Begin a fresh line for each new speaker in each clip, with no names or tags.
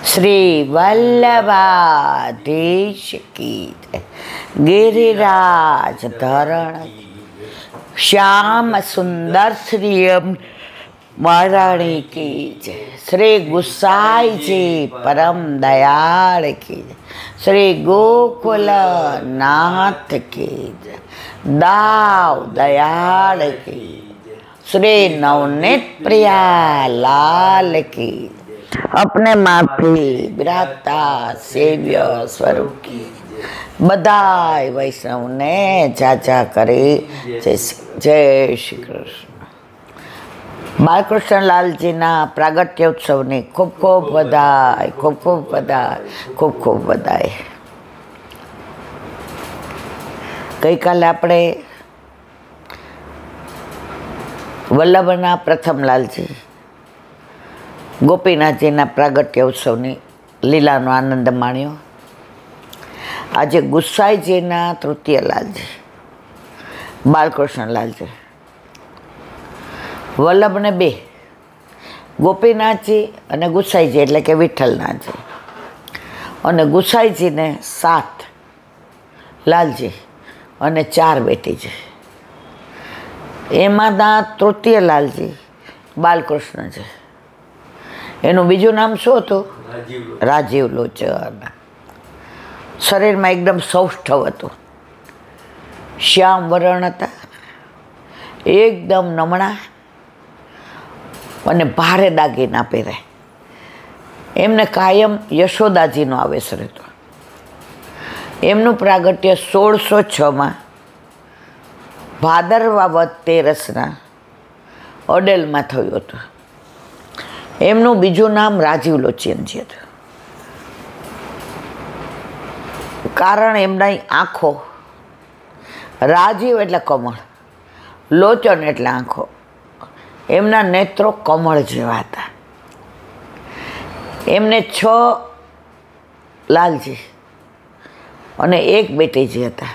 श्री वल्लभाधीश की जय। गिरिराज धरण श्याम सुंदर श्री महाराणी की जय। श्री गुसाई जी परम दयाल की जय। श्री गोकुल नाथ की जय। दाव दयाल की जय। श्री नवनीत प्रिया लाल की जय। अपने माफी विराता सेव्य स्वरूप की बधाई वैष्णव ने चाचा करे। जय श्री कृष्ण। बालकृष्ण लाल जी ना प्रागट्य उत्सव ने खूब खूब बधाई, खूब खूब बधाई, खूब खूब बधाई। गई काले आपणे वल्लभना प्रथमलालजी गोपीनाथजीना प्रागट्य उत्सवनी લીલાનો આનંદ માણ્યો। આજે ગુસાઈજીના તૃતીયલાલજી બાલકૃષ્ણલાલજી વલ્લભને બે, ગોપીનાથજી અને ગુસાઈજી એટલે કે વિઠ્ઠલનાથજી, અને ગુસાઈજીને 7 લાલજી અને 4 બેટીજી। એમાંના તૃતીયલાલજી બાલકૃષ્ણજી, એનું બીજું નામ શું હતું? રાજીવ લોચન। શરીરમાં એકદમ સૌષ્ઠવ હતું, શ્યામ વરણ હતા, એકદમ નમણા અને ભારે દાગીના પહેરે। એમને કાયમ યશોદાજીનો આવેશ રહેતો। એમનું પ્રાગટ્ય 1606માં ભાદરવા વદ 13ના અડેલમાં થયું હતું। એમનું બીજું નામ રાજીવ લોચનજી હતું, કારણ એમના આંખો, રાજીવ એટલે કમળ, લોચન એટલે આંખો, એમના નેત્રો કમળ જેવા હતા। એમને 6 લાલજી અને 1 બેટીજી હતા,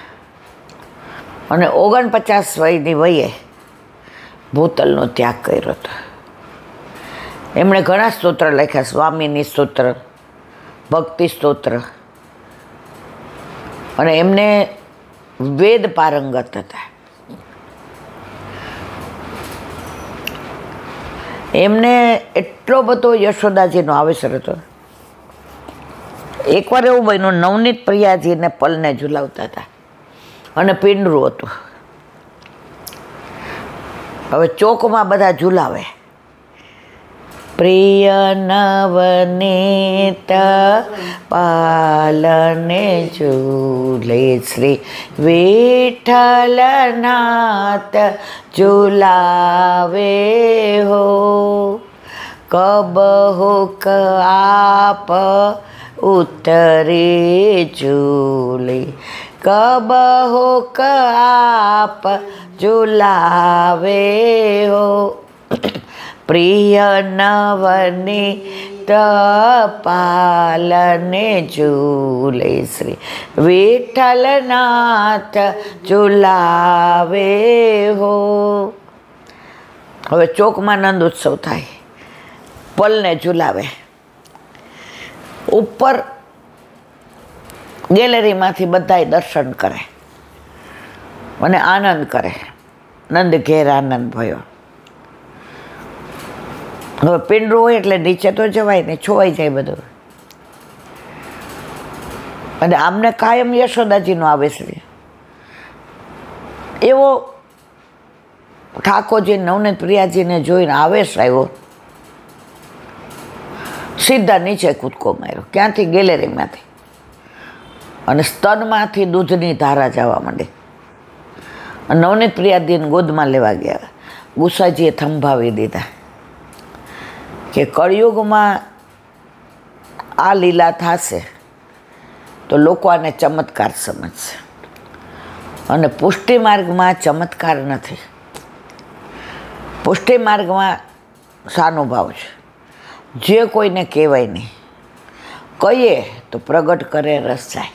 અને 49 વયની વયે ભૂતલનો ત્યાગ કર્યો હતો। એમણે ઘણા સ્તોત્ર લખ્યા, સ્વામીની સ્તોત્ર, ભક્તિ સ્તોત્ર, અને એમને વેદ પારંગત હતા। એમને એટલો બધો યશોદાજીનો આવેશ હતો। એકવાર એવું બન્યું, નવનીત પ્રિયાજીને પલને ઝુલાવતા હતા અને પિંડરું હતું। હવે ચોકમાં બધા ઝુલાવે, પ્રિય નવનીત પાલને ઝૂલે, શ્રી વિઠ્ઠલનાથ ઝુલાવે હો, કબ હુક આપ ઉતરે ઝૂલે, કબ હુક આપ ઝુલાવે હો, પ્રિય નવનીત પાલને ઝૂલે, શ્રી વિઠ્ઠલનાથ ઝુલાવે હો। હવે ચોકમાં નંદ ઉત્સવ થાય, પલને ઝુલાવે, ઉપર ગેલેરીમાંથી બધાય દર્શન કરે અને આનંદ કરે। નંદ ઘેર આનંદ ભયો। હવે પિંડરું હોય એટલે નીચે તો જવાય ને, છોવાઈ જાય બધું, અને આમને કાયમ યશોદાજીનો આવેશ રહે। એવો ઠાકોરજી નવનીત પ્રિયાજીને જોઈને આવેશ આવ્યો, સીધા નીચે કૂદકો માર્યો। ક્યાંથી? ગેલેરીમાંથી, અને સ્તનમાંથી દૂધની ધારા જવા માંડી, અને નવનીત પ્રિયાજીને ગોદમાં લેવા ગયા। ગુસાઈજીએ થંભાવી દીધા કે કળિયુગમાં આ લીલા થશે તો લોકો આને ચમત્કાર સમજશે, અને પુષ્ટિ માર્ગમાં ચમત્કાર નથી, પુષ્ટિ માર્ગમાં સાનુભાવ છે। જે કોઈને કહેવાય નહીં, કહીએ તો પ્રગટ કરે રસ જાય।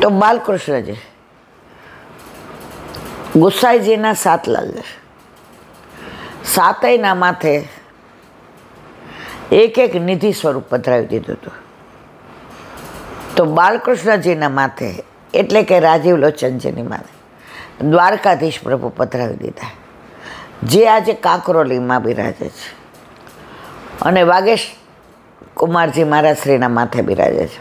તો બાલકૃષ્ણજી ગુસાઈજીના 7 લાલ, સાતયના માથે એક એક નિધિ સ્વરૂપ પધરાવી દીધું હતું. તો બાલકૃષ્ણજીના માથે એટલે કે રાજીવ લોચનજીની માથે દ્વારકાધીશ પ્રભુ પધરાવી દીધા, જે આજે કાંકરોલીમાં બિરાજે છે, અને વાગેશ કુમારજી મહારાજ શ્રીના માથે બિરાજે છે.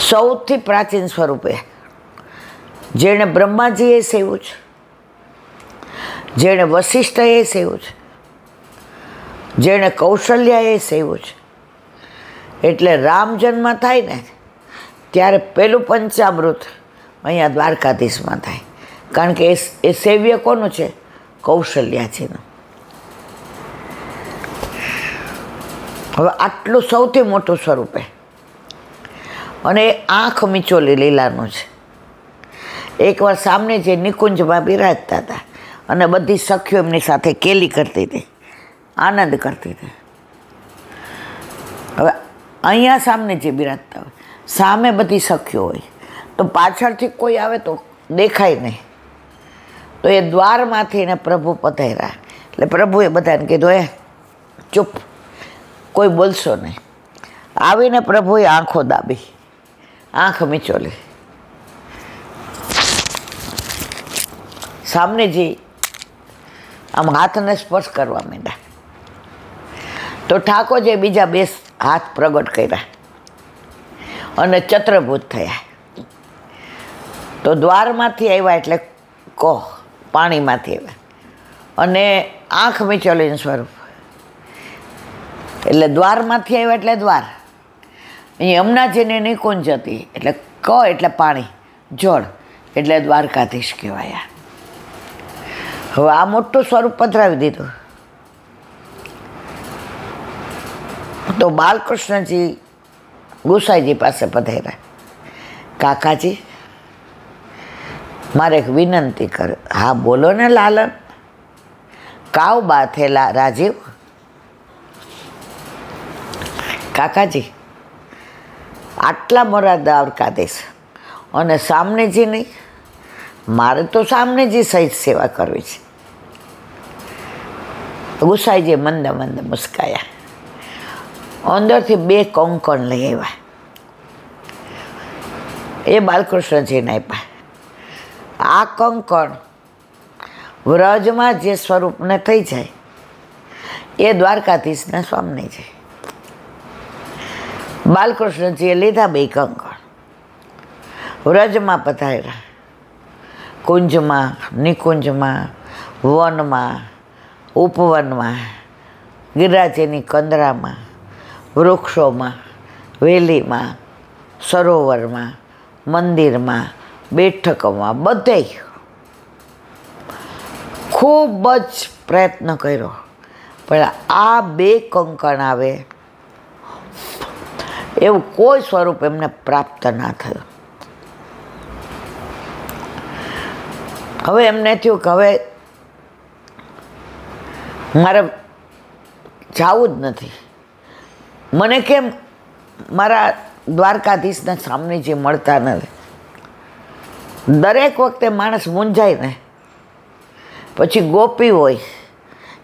સૌથી પ્રાચીન સ્વરૂપે જેણે બ્રહ્માજીએ સેવ્યું છે, જેણે વશિષ્ઠએ સેવ્યું છે, જેણે કૌશલ્યાએ સેવ્યું છે. એટલે રામ જન્મ થાય ને ત્યારે પેલું પંચામૃત અહીંયા દ્વારકાધીશમાં થાય, કારણ કે એ સેવ્ય કોનું છે? કૌશલ્યાજીનું. હવે આટલું સૌથી મોટું સ્વરૂપે, અને આંખ મીચોલી લીલાનું છે. એકવાર સામને જે નિકુંજમાં બિરાજતા હતા અને બધી સખીઓ એમની સાથે કેલી કરતી હતી, આનંદ કરતી હતી. હવે અહીંયા સામને જે બિરાજતા હોય, સામે બધી સખીઓ હોય, તો પાછળથી કોઈ આવે તો દેખાય નહીં. તો એ દ્વારમાંથી એને પ્રભુ પધાર્યા. એટલે પ્રભુએ બધાને કીધું, ચૂપ, કોઈ બોલશો નહીં. આવીને પ્રભુએ આંખો દાબી, આંખ મીચોલી. સામનેજી આમ હાથને સ્પર્શ કરવા માંડ્યા. તો ઠાકોરજીએ બીજા 2 હાથ પ્રગટ કર્યા અને ચત્રભૂત થયા. તો દ્વારમાંથી આવ્યા એટલે પાણીમાંથી આવ્યા, અને આંખ મીચોલીનું સ્વરૂપ. એટલે દ્વારમાંથી આવ્યા એટલે દ્વાર. અહીં યમુનાજીની નિકુંજ હતી, એટલે એટલે પાણી, જળ, એટલે દ્વારકાધીશ કહેવાયા. હવે આ મોટું સ્વરૂપ પધરાવી દીધું. તો બાલકૃષ્ણજી ગુસાઈજી પાસે પધાર્યા. કાકાજી, મારે એક વિનંતી કરે. હા બોલો ને લાલન. કાવ બાત હે રાજીવ. કાકાજી, આટલા મોરા દ્વારકાધીશ અને સામનેજી નહીં, મારે તો સામનેજી સહિત સેવા કરવી છે. ગુસાઈજી મંદ મંદ મુસ્કાયા. અંદરથી 2 કંકણ લઈ આવ્યા. એ બાલકૃષ્ણજીને આપ્યા. આ કંકણ વ્રજમાં જે સ્વરૂપને થઈ જાય એ દ્વારકાધીશના સ્વામી છે. બાલકૃષ્ણજીએ લીધા 2 કંકણ, વ્રજમાં પધાર્યા. કુંજમાં, નિકુંજમાં, વનમાં, ઉપવનમાં, ગિરિરાજની કંદરામાં, વૃક્ષોમાં, વેલીમાં, સરોવરમાં, મંદિરમાં, બેઠકોમાં, બધે ખૂબ જ પ્રયત્ન કર્યો, પણ આ 2 કંકણ આવે એવું કોઈ સ્વરૂપ એમને પ્રાપ્ત ના થયું. હવે એમને થયું કે હવે મારે જવું જ નથી. મને કેમ મારા દ્વારકાધીશના સામે જે મળતા નથી. દરેક વખતે માણસ મૂંઝાય ને, પછી ગોપી હોય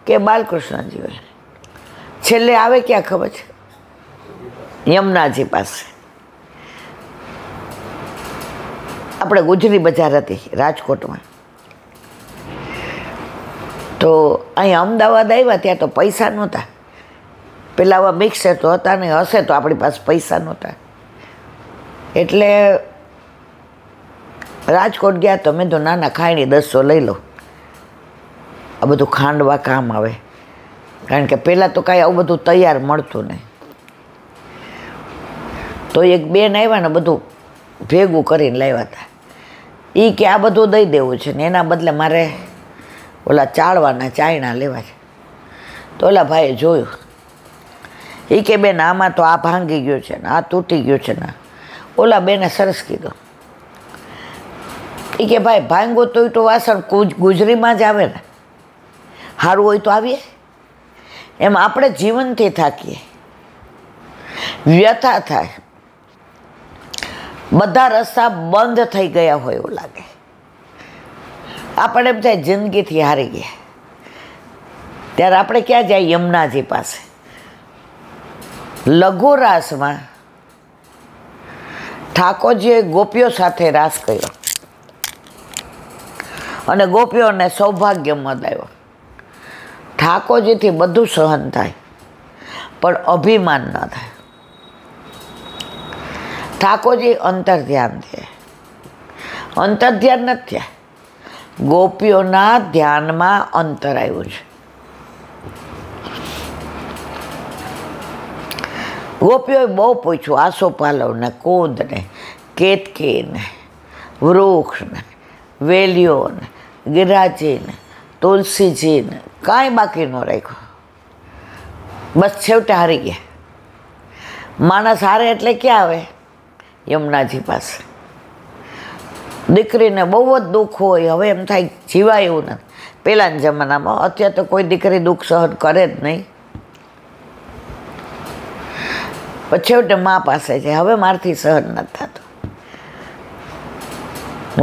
કે બાલકૃષ્ણજી હોય, છેલ્લે આવે ક્યાં ખબર છે? યમુનાજી પાસે. આપણે ગુજરી બજાર હતી રાજકોટમાં, તો અહીં અમદાવાદ આવ્યા ત્યાં તો પૈસા નહોતા. પેલા આવા મિક્સર તો હતા નહીં, હશે તો આપણી પાસે પૈસા નહોતા. એટલે રાજકોટ ગયા તો મેં તો નાના ખાયણી 10 લઈ લો, આ બધું ખાંડવા કામ આવે. કારણ કે પહેલાં તો કાંઈ આવું બધું તૈયાર મળતું નહીં. તો એક બેન આવ્યા ને બધું ભેગું કરીને લાવ્યા હતા. એ કે આ બધું દઈ દેવું છે ને એના બદલે મારે ઓલા ચાળવાના ચાયણા લેવા છે. તો ઓલા ભાઈએ જોયું. એ કે બેન આમાં તો આ ભાંગી ગયું છે ને આ તૂટી ગયું છે ને. ઓલા બેને સરસ કીધું. એ કે ભાઈ ભાંગો તો વાસણ ગુજરીમાં જ આવે ને, સારું હોય તો આવીએ. એમ આપણે જીવનથી થાકીએ, વ્યથા થાય, બધા રસ્તા બંધ થઈ ગયા હોય એવું લાગે. આપણે એમ થાય જિંદગીથી હારી ગયા. ત્યારે આપણે ક્યાં જાય? યમુનાજી પાસે. લઘુ રાસમાં ઠાકોરજીએ ગોપીઓ સાથે રાસ કર્યો અને ગોપીઓને સૌભાગ્ય મદાયો. ઠાકોરજીથી બધું સહન થાય પણ અભિમાન ન થાય. ઠાકોરજી અંતર ધ્યાન થયા. અંતર ધ્યાન નથી થયા, ગોપીઓના ધ્યાનમાં અંતર આવ્યું છે. ગોપીઓએ બહુ પૂછ્યું, આસોપાલવને, કૂદને, કેતકીને, વૃક્ષને, વેલીઓને, ગિરાજીને, તુલસીજીને, કાંઈ બાકી ન રાખ્યું. બસ છેવટે હારી ગયા. માણસ હારે એટલે ક્યાં આવે? યમુનાજી પાસે. દીકરીને બહુ જ દુઃખ હોય, હવે એમ થાય જીવાય એવું નથી. પહેલાંના જમાનામાં, અત્યારે તો કોઈ દીકરી દુઃખ સહન કરે જ નહીં. પછી છેવટે મા પાસે છે, હવે મારાથી સહન નથી થતું.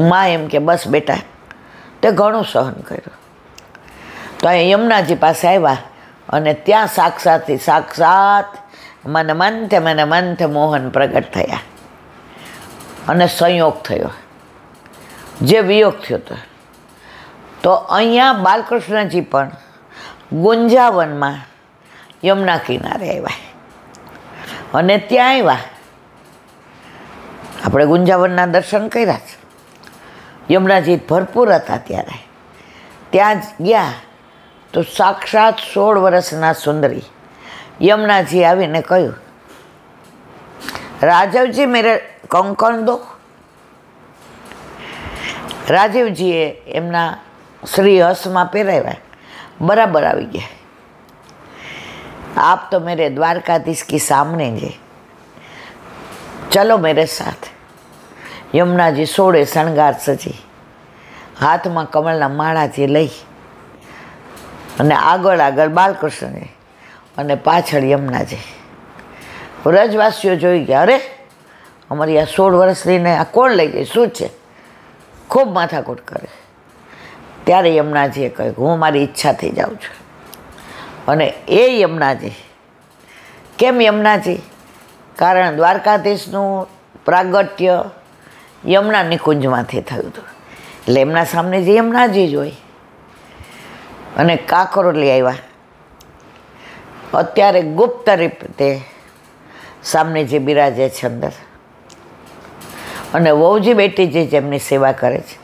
મા એમ કે બસ બેટા, તે ઘણું સહન કર્યું. તો અહીં યમુનાજી પાસે આવ્યા અને ત્યાં સાક્ષાત મને મંથ મોહન પ્રગટ થયા અને સંયોગ થયો, જે વિયોગ થયો હતો. તો અહીંયા બાલકૃષ્ણજી પણ ગુંજાવનમાં યમુના કિનારે આવ્યા અને ત્યાં આવ્યા. આપણે ગુંજાવનના દર્શન કર્યા છે. યમુનાજી ભરપૂર હતા ત્યારે. ત્યાં જ ગયા તો સાક્ષાત 16 વર્ષના સુંદરી યમુનાજી આવીને કહ્યું, રાજીવજી મેરે કંકણ દો. રાજીવજીએ એમના શ્રી હસ્તમાં પહેરાવ્યા. બરાબર આવી ગયા. આપ તો મેરે દ્વારકાધીશ કી સામને જે, ચલો મેરે સાથ. યમુનાજી 16 શણગાર સજી, હાથમાં કમળના માળાથી લઈ અને આગળ બાલકૃષ્ણજી અને પાછળ યમુનાજી. વ્રજવાસીઓ જોઈ ગયા, અરે અમારી આ 16 વર્ષનીને આ કોણ લઈ ગઈ, શું છે? ખૂબ માથાકૂટ કરે. ત્યારે યમુનાજીએ કહ્યું, હું મારી ઈચ્છાથી જાઉં છું. અને એ યમુનાજી, કેમ યમુનાજી? કારણ દ્વારકાધીશનું પ્રાગટ્ય યમુના નિકુંજમાંથી થયું હતું. એટલે એમના સામે જે યમુનાજી જ હોય. અને કાંકરો લઈ આવ્યા. અત્યારે ગુપ્ત રીતે સામને જે બિરાજે છે અંદર, અને વહુજી બેટી જે જેમની સેવા કરે છે,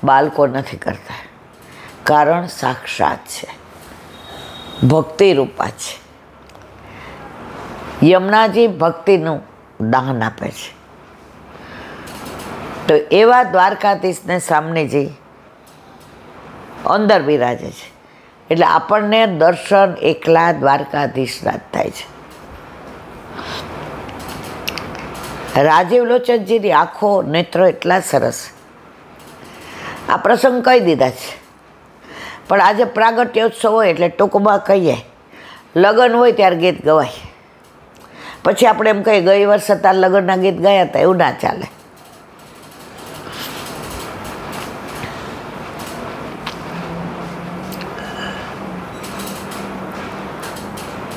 બાળકો નથી કરતા. કારણ સાક્ષાત છે, ભક્તિ રૂપા છે. યમુનાજી ભક્તિનું દાન આપે છે. તો એવા દ્વારકાધીશને સામને જે અંદર બિરાજે છે, એટલે આપણને દર્શન એકલા દ્વારકાધીશના જ થાય છે. રાજીવ લોચનજીની આંખો, નેત્રો એટલા સરસ. આ પ્રસંગ કહી દીધા છે, પણ આજે પ્રાગટ્યોત્સવ હોય એટલે ટૂંકમાં કહીએ, લગ્ન હોય ત્યારે ગીત ગવાય. પછી આપણે એમ કહીએ ગઈ વર્ષે તાર લગ્નના ગીત ગાયા હતા, એવું ના ચાલે.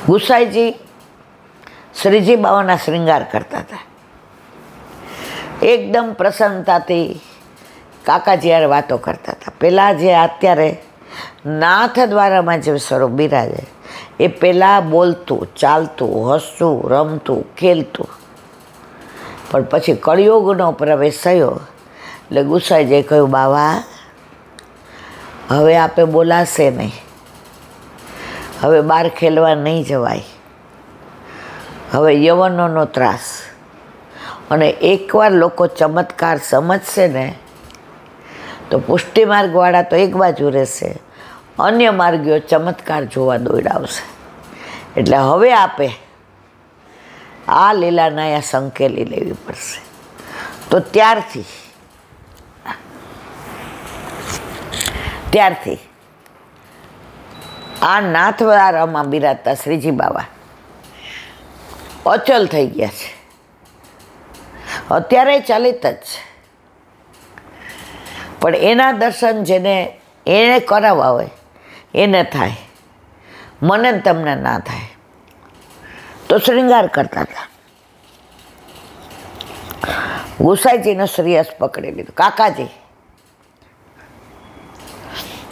ગુસાઈજી શ્રીજી બાવાના શ્રૃંગાર કરતા હતા. એકદમ પ્રસન્નતાથી કાકાજી યાર વાતો કરતા હતા. પહેલાં જે અત્યારે નાથ દ્વારામાં જે સ્વરૂપ બિરાજે, એ પહેલાં બોલતું, ચાલતું, હસતું, રમતું, ખેલતું. પણ પછી કળિયુગનો પ્રવેશ થયો એટલે ગુસાઈજીએ કહ્યું, બાવા હવે આપે બોલાશે નહીં, હવે બહાર ખેલવા નહીં જવાય, હવે યવનોનો ત્રાસ. અને એકવાર લોકો ચમત્કાર સમજશે ને તો પુષ્ટિ માર્ગવાળા તો એક બાજુ રહેશે, અન્ય માર્ગીઓ ચમત્કાર જોવા દોડાવશે. એટલે હવે આપે આ લીલાના સંકેલી લેવી પડશે. તો ત્યારથી આ નાથવારામાં બિરાજતા શ્રીજી બાવા અચલ થઈ ગયા છે. અત્યારે ચલિત જ છે, પણ એના દર્શન જેને એને કરાવવા હોય એને થાય. મને ને તમને ના થાય. તો શ્રૃંગાર કરતા હતા. ગુસાઈજીનો શ્રેયસ પકડી લીધો. કાકાજી